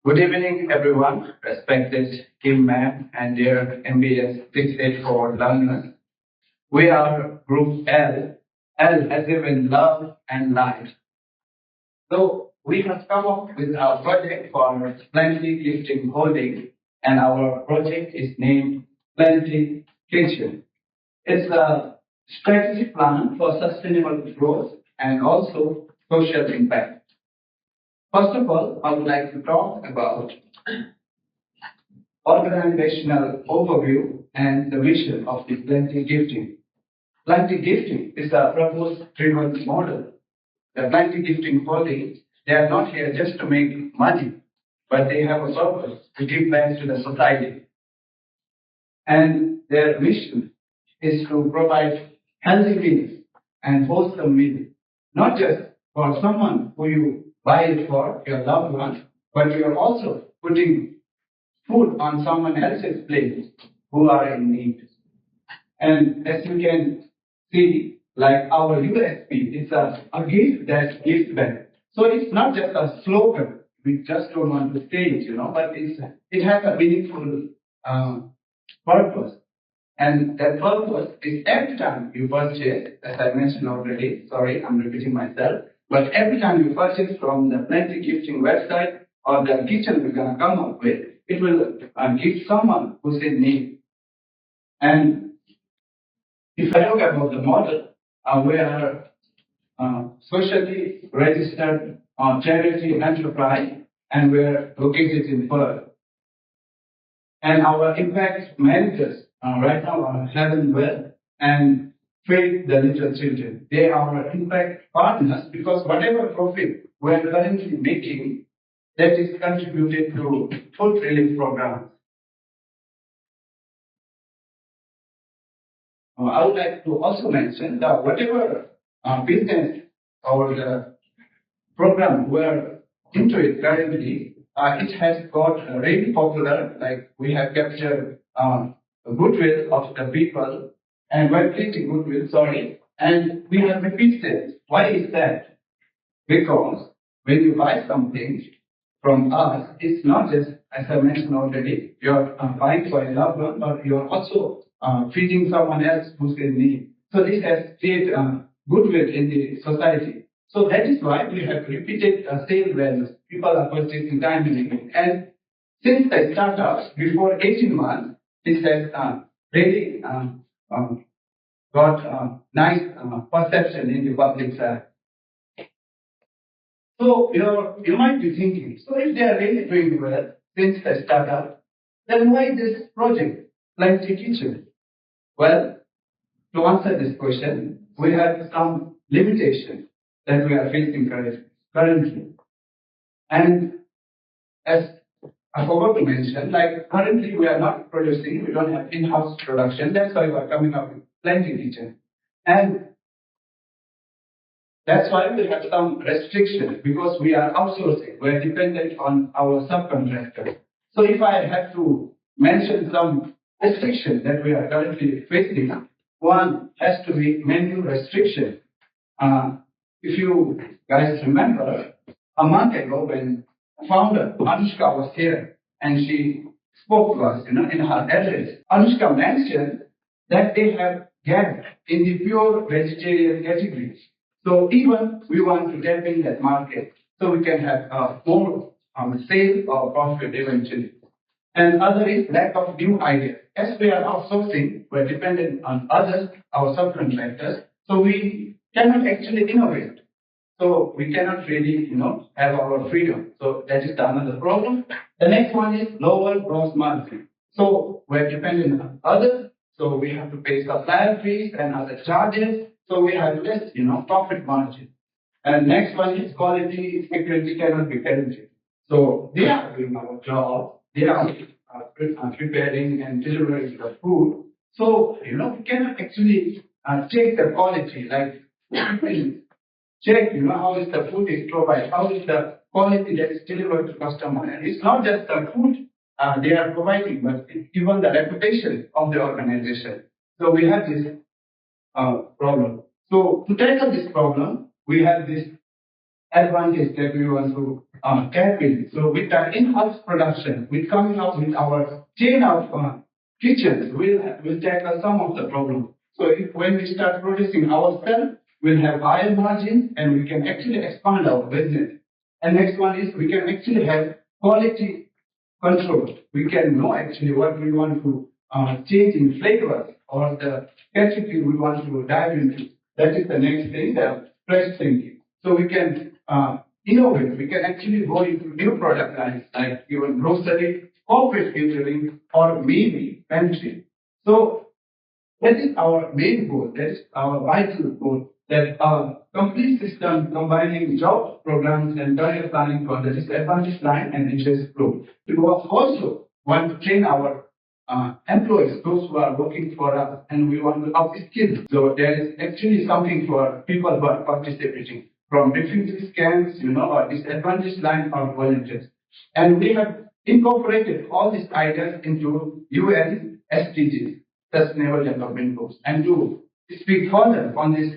Good evening, everyone, respected Kim Ma'am and dear MBS 684 learners. We are Group L, L as in love and light. So we have come up with our project for Plenty Gifting Holding, and our project is named Plenty Kitchen. It's a strategic plan for sustainable growth and also social impact. First of all, I would like to talk about organizational overview and the vision of the Plenty Gifting. Plenty Gifting is a purpose-driven model. The Plenty Gifting Holdings, they are not here just to make money, but they have a purpose to give back to the society. And their mission is to provide healthy meals and wholesome meals, not just for someone who you buy it for, your loved one, but you are also putting food on someone else's plate who are in need. And as you can see, like our USP, it's a gift that gives back. So it's not just a slogan. We just don't want to say it, but it has a meaningful purpose. And that purpose is every time you purchase, as I mentioned already, sorry, I'm repeating myself, but every time you purchase from the Plenty Gifting website or the kitchen we're going to come up with, it will give someone who's in need. And if I talk about the model, we are socially registered charity enterprise, and we are located in Perth. And our impact managers right now are Heaven Well and Feed the Little Children. They are our impact partners because whatever profit we are currently making, that is contributed to food relief programs. I would like to also mention that whatever business or the program we're into it currently, it has got really popular. Like we have captured goodwill of the people, and we're creating goodwill. Sorry, and we have repeated. Why is that? Because when you buy something from us, it's not just, as I mentioned already, you're buying for a loved one, but you're also feeding someone else who's in need. So this has created goodwill in the society. So that is why we have repeated sale values. People are purchasing time and again. And since the startup, before 18 months, this has really got nice perception in the public side. So you might be thinking, so if they are really doing well since the startup, then why this project, Plenty Kitchen? Well, to answer this question, we have some limitations that we are facing currently. And as I forgot to mention, like currently we are not producing, we don't have in-house production. That's why we are coming up with Plenty Kitchen. And that's why we have some restrictions because we are outsourcing. We are dependent on our subcontractors. So if I have to mention some restrictions that we are currently facing, one has to be menu restriction. If you guys remember, a month ago when founder Anushka was here and she spoke to us, in her address, Anushka mentioned that they have gap in the pure vegetarian category. So even we want to tap in that market so we can have more sales or profit eventually. And other is lack of new ideas. As we are outsourcing, we're dependent on others, our subcontractors, so we cannot actually innovate. So we cannot really, have our freedom. So that is the another problem. The next one is lower gross margin. So we're dependent on others, so we have to pay supplier fees and other charges. So we have less, profit margin. And next one is quality security cannot be guaranteed. So they are doing our job. They are preparing and delivering the food. So, we cannot actually check the quality. Like, check, how is the food is provided, how is the quality that is delivered to customer. And it's not just the food they are providing, but it's even the reputation of the organization. So we have this problem. So to tackle this problem, we have this advantage that we want to tap in. So with our in-house production, with coming up with our chain of kitchens, we'll tackle some of the problems. So when we start producing ourselves, we'll have higher margins and we can actually expand our business. And next one is we can actually have quality control. We can know actually what we want to change in flavors or the category we want to dive into. That is the next thing, the fresh thinking. So we can innovate. We can actually go into new product lines like even grocery, corporate catering, or maybe pantry. So that is our main goal. That is our vital goal. That complete system combining job programs and career planning for the disadvantaged line and interest group. We also want to train our employees, those who are working for us, and we want to upskill. So there is actually something for people who are participating from refugee camps, or disadvantaged line or volunteers. And we have incorporated all these ideas into UN SDGs, Sustainable Development Goals. And to speak further on this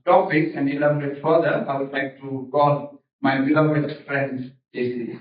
topic and elaborate further, I would like to call my beloved friend, JC.